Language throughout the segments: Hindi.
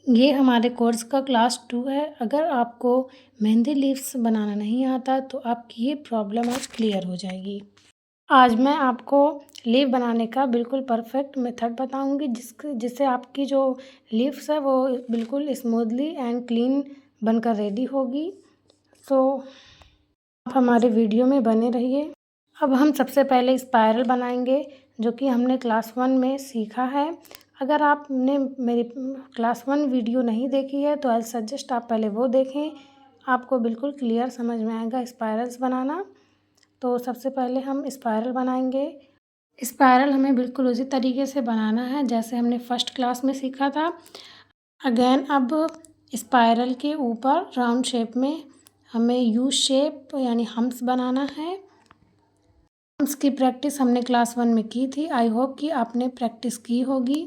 ये हमारे कोर्स का क्लास 2 है। अगर आपको मेहंदी लीव्स बनाना नहीं आता तो आपकी ये प्रॉब्लम आज क्लियर हो जाएगी। आज मैं आपको लीव बनाने का बिल्कुल परफेक्ट मेथड बताऊंगी जिससे आपकी जो लीव्स है वो बिल्कुल स्मूथली एंड क्लीन बनकर रेडी होगी। तो आप हमारे वीडियो में बने रहिए। अब हम सबसे पहले स्पायरल बनाएंगे जो कि हमने क्लास 1 में सीखा है। अगर आपने मेरी क्लास 1 वीडियो नहीं देखी है तो आई सजेस्ट आप पहले वो देखें, आपको बिल्कुल क्लियर समझ में आएगा स्पायरल्स बनाना। तो सबसे पहले हम स्पायरल बनाएंगे। स्पायरल हमें बिल्कुल उसी तरीके से बनाना है जैसे हमने फर्स्ट क्लास में सीखा था। अगेन अब स्पायरल के ऊपर राउंड शेप में हमें यू शेप यानी हम्स बनाना है। हम्स की प्रैक्टिस हमने क्लास 1 में की थी। आई होप कि आपने प्रैक्टिस की होगी।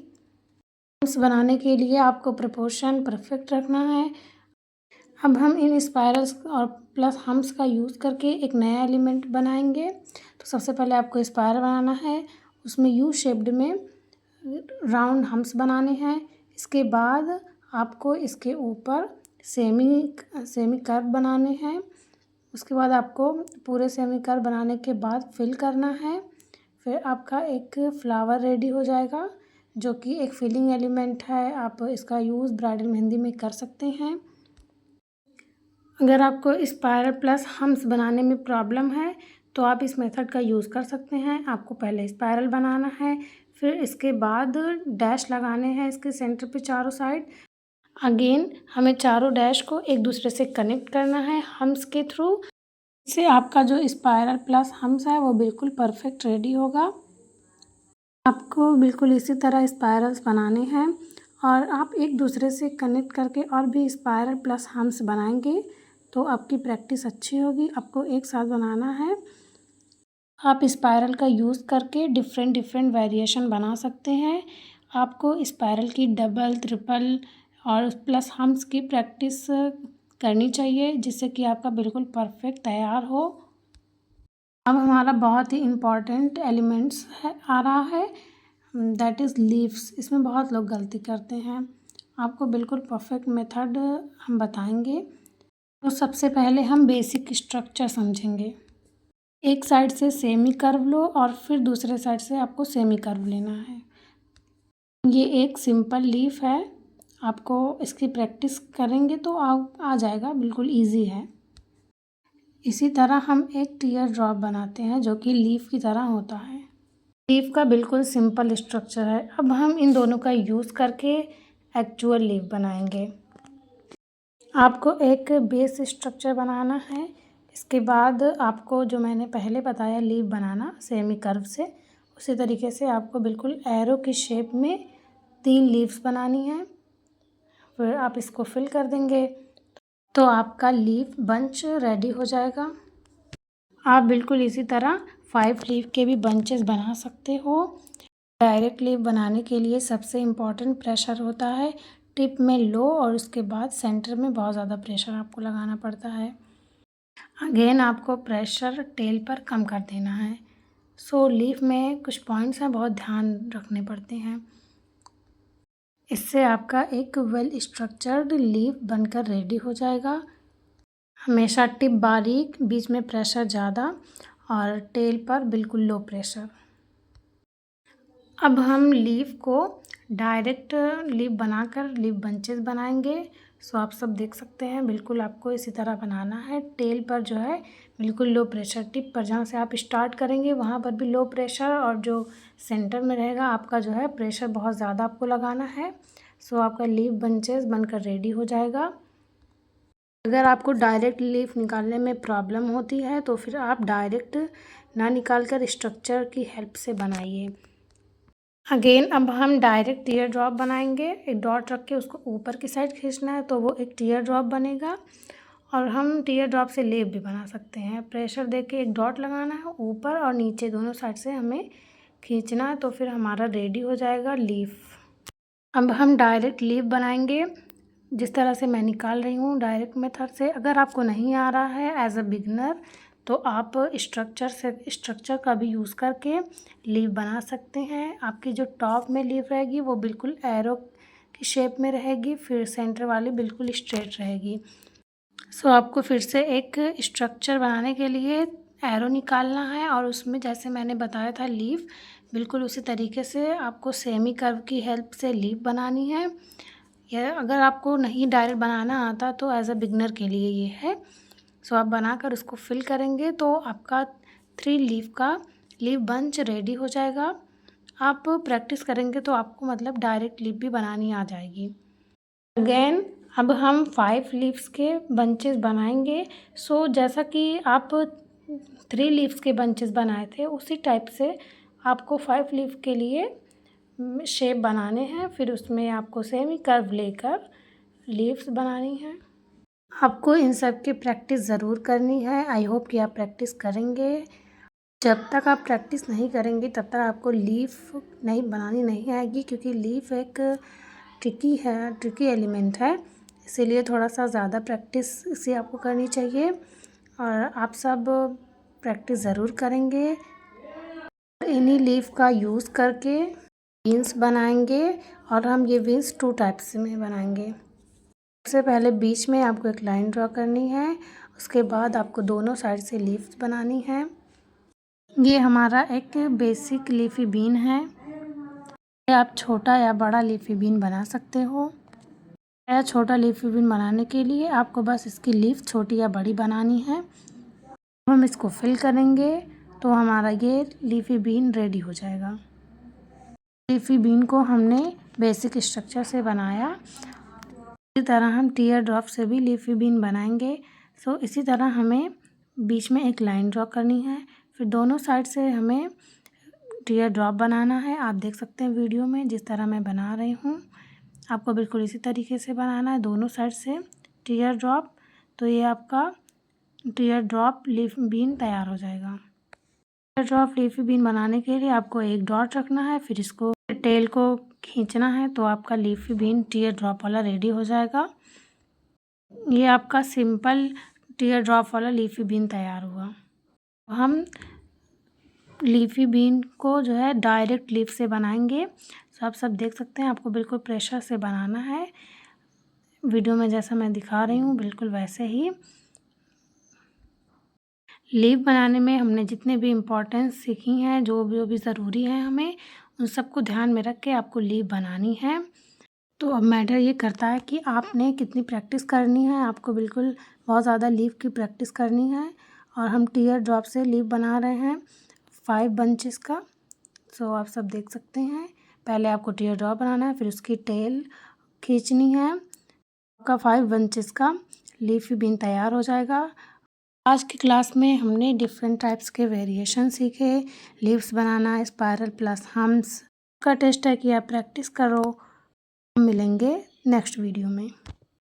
हम्स बनाने के लिए आपको प्रोपोर्शन परफेक्ट रखना है। अब हम इन स्पायरल्स और प्लस हम्स का यूज़ करके एक नया एलिमेंट बनाएंगे। तो सबसे पहले आपको स्पायरल बनाना है, उसमें यू शेप्ड में राउंड हम्स बनाने हैं। इसके बाद आपको इसके ऊपर सेमी कर्व बनाने हैं। उसके बाद आपको पूरे सेमी कर्व बनाने के बाद फिल करना है। फिर आपका एक फ्लावर रेडी हो जाएगा जो कि एक फिलिंग एलिमेंट है। आप इसका यूज़ ब्राइडल मेहंदी में कर सकते हैं। अगर आपको स्पायरल प्लस हम्स बनाने में प्रॉब्लम है तो आप इस मेथड का यूज़ कर सकते हैं। आपको पहले स्पायरल बनाना है, फिर इसके बाद डैश लगाने हैं इसके सेंटर पे चारों साइड। अगेन हमें चारों डैश को एक दूसरे से कनेक्ट करना है हम्स के थ्रू। इससे आपका जो स्पायरल प्लस हम्स है वो बिल्कुल परफेक्ट रेडी होगा। आपको बिल्कुल इसी तरह स्पायरल्स बनाने हैं और आप एक दूसरे से कनेक्ट करके और भी स्पायरल प्लस हम्स बनाएंगे तो आपकी प्रैक्टिस अच्छी होगी। आपको एक साथ बनाना है। आप स्पायरल का यूज़ करके डिफरेंट वेरिएशन बना सकते हैं। आपको स्पायरल की डबल, ट्रिपल और प्लस हम्स की प्रैक्टिस करनी चाहिए जिससे कि आपका बिल्कुल परफेक्ट तैयार हो। अब हमारा बहुत ही इम्पॉर्टेंट एलिमेंट्स आ रहा है, दैट इज़ लीव्स। इसमें बहुत लोग गलती करते हैं। आपको बिल्कुल परफेक्ट मेथड हम बताएंगे। तो सबसे पहले हम बेसिक स्ट्रक्चर समझेंगे। एक साइड से सेमी कर्व लो और फिर दूसरे साइड से आपको सेमी कर्व लेना है। ये एक सिंपल लीफ है। आपको इसकी प्रैक्टिस करेंगे तो आ जाएगा, बिल्कुल इजी है। इसी तरह हम एक टीयर ड्रॉप बनाते हैं जो कि लीफ की तरह होता है। लीफ का बिल्कुल सिंपल स्ट्रक्चर है। अब हम इन दोनों का यूज़ करके एक्चुअल लीफ बनाएंगे। आपको एक बेस स्ट्रक्चर बनाना है। इसके बाद आपको जो मैंने पहले बताया लीफ बनाना सेमी कर्व से, उसी तरीके से आपको बिल्कुल एरो की शेप में 3 लीव्स बनानी है। फिर आप इसको फिल कर देंगे तो आपका लीफ बंच रेडी हो जाएगा। आप बिल्कुल इसी तरह 5 लीफ के भी बंचेस बना सकते हो। डायरेक्ट लीफ बनाने के लिए सबसे इम्पॉर्टेंट प्रेशर होता है टिप में लो और उसके बाद सेंटर में बहुत ज़्यादा प्रेशर आपको लगाना पड़ता है। अगेन आपको प्रेशर टेल पर कम कर देना है। सो लीफ में कुछ पॉइंट्स हैं, बहुत ध्यान रखने पड़ते हैं। इससे आपका एक वेल स्ट्रक्चर्ड लीफ बनकर रेडी हो जाएगा। हमेशा टिप बारीक, बीच में प्रेशर ज़्यादा और टेल पर बिल्कुल लो प्रेशर। अब हम लीफ को डायरेक्ट लीफ बनाकर लीफ बंचेस बनाएंगे। सो आप सब देख सकते हैं, बिल्कुल आपको इसी तरह बनाना है। टेल पर जो है बिल्कुल लो प्रेशर, टिप पर जहाँ से आप स्टार्ट करेंगे वहाँ पर भी लो प्रेशर और जो सेंटर में रहेगा आपका जो है प्रेशर बहुत ज़्यादा आपको लगाना है। सो आपका लीफ बंचेस बनकर रेडी हो जाएगा। अगर आपको डायरेक्ट लीफ निकालने में प्रॉब्लम होती है तो फिर आप डायरेक्ट ना निकाल कर स्ट्रक्चर की हेल्प से बनाइए। अगेन अब हम डायरेक्ट टीयर ड्रॉप बनाएंगे। एक डॉट रख के उसको ऊपर की साइड खींचना है तो वो एक टीयर ड्रॉप बनेगा। और हम टीयर ड्रॉप से लेप भी बना सकते हैं। प्रेशर दे के एक डॉट लगाना है ऊपर और नीचे दोनों साइड से हमें खींचना है तो फिर हमारा रेडी हो जाएगा लीफ। अब हम डायरेक्ट लीफ बनाएंगे जिस तरह से मैं निकाल रही हूँ डायरेक्ट मेथड से। अगर आपको नहीं आ रहा है एज अ बिगनर तो आप स्ट्रक्चर का भी यूज़ करके लीफ बना सकते हैं। आपकी जो टॉप में लीफ रहेगी वो बिल्कुल एरो की शेप में रहेगी, फिर सेंटर वाली बिल्कुल स्ट्रेट रहेगी। सो आपको फिर से एक स्ट्रक्चर बनाने के लिए एरो निकालना है और उसमें जैसे मैंने बताया था लीफ, बिल्कुल उसी तरीके से आपको सेमी कर्व की हेल्प से लीफ बनानी है। यह अगर आपको नहीं डायरेक्ट बनाना आता तो एज अ बिगनर के लिए ये है। सो आप बनाकर उसको फिल करेंगे तो आपका 3 लीफ का लीफ बंच रेडी हो जाएगा। आप प्रैक्टिस करेंगे तो आपको मतलब डायरेक्ट लीफ भी बनानी आ जाएगी। अगेन अब हम 5 लीव्स के बंचेस बनाएंगे। सो जैसा कि आप 3 लीव्स के बंचेस बनाए थे उसी टाइप से आपको 5 लीफ के लिए शेप बनाने हैं। फिर उसमें आपको सेमी कर्व लेकर लीव्स बनानी है। आपको इन सब की प्रैक्टिस ज़रूर करनी है। आई होप कि आप प्रैक्टिस करेंगे। जब तक आप प्रैक्टिस नहीं करेंगे तब तक आपको लीफ नहीं बनानी नहीं आएगी, क्योंकि लीफ एक ट्रिकी एलिमेंट है, इसीलिए थोड़ा सा ज़्यादा प्रैक्टिस इसे आपको करनी चाहिए और आप सब प्रैक्टिस ज़रूर करेंगे। इन्हीं लीफ का यूज़ करके विंग्स बनाएंगे और हम ये विंग्स 2 टाइप्स में बनाएंगे। सबसे पहले बीच में आपको एक लाइन ड्रॉ करनी है, उसके बाद आपको दोनों साइड से लीव्स बनानी है। ये हमारा एक बेसिक लीफी बीन है। आप छोटा या बड़ा लीफी बीन बना सकते हो। या छोटा लीफी बीन बनाने के लिए आपको बस इसकी लीफ छोटी या बड़ी बनानी है। हम इसको फिल करेंगे तो हमारा ये लीफी बीन रेडी हो जाएगा। लीफी बीन को हमने बेसिक स्ट्रक्चर से बनाया, इसी तरह हम टीयर ड्रॉप से भी लीफी बीन बनाएंगे। सो इसी तरह हमें बीच में एक लाइन ड्रॉ करनी है, फिर दोनों साइड से हमें टीयर ड्रॉप बनाना है। आप देख सकते हैं वीडियो में जिस तरह मैं बना रही हूँ, आपको बिल्कुल इसी तरीके से बनाना है, दोनों साइड से टीयर ड्रॉप। तो ये आपका टीयर ड्रॉप लीफ बीन तैयार हो जाएगा। टीयर ड्रॉप लीफी बीन बनाने के लिए आपको एक डॉट रखना है, फिर इसको टेल को खींचना है तो आपका लीफी बीन टीयर ड्रॉप वाला रेडी हो जाएगा। ये आपका सिंपल टीयर ड्रॉप वाला लीफी बीन तैयार हुआ। हम लीफी बीन को जो है डायरेक्ट लीफ से बनाएंगे। तो आप सब देख सकते हैं, आपको बिल्कुल प्रेशर से बनाना है, वीडियो में जैसा मैं दिखा रही हूँ बिल्कुल वैसे ही। लीफ बनाने में हमने जितने भी इम्पोर्टेंस सीखी हैं, जो भी ज़रूरी है, हमें उन सबको ध्यान में रख के आपको लीफ बनानी है। तो अब मैटर ये करता है कि आपने कितनी प्रैक्टिस करनी है। आपको बिल्कुल बहुत ज़्यादा लीफ की प्रैक्टिस करनी है। और हम टीयर ड्रॉप से लीफ बना रहे हैं 5 बंचेस का। सो आप सब देख सकते हैं, पहले आपको टीयर ड्रॉप बनाना है, फिर उसकी टेल खींचनी है। आपका 5 बंचेस का लीफी बीन तैयार हो जाएगा। आज की क्लास में हमने डिफरेंट टाइप्स के वेरिएशन सीखे, लीव्स बनाना, स्पायरल प्लस हम्स का टेस्ट है कि आप प्रैक्टिस करो। हम मिलेंगे नेक्स्ट वीडियो में।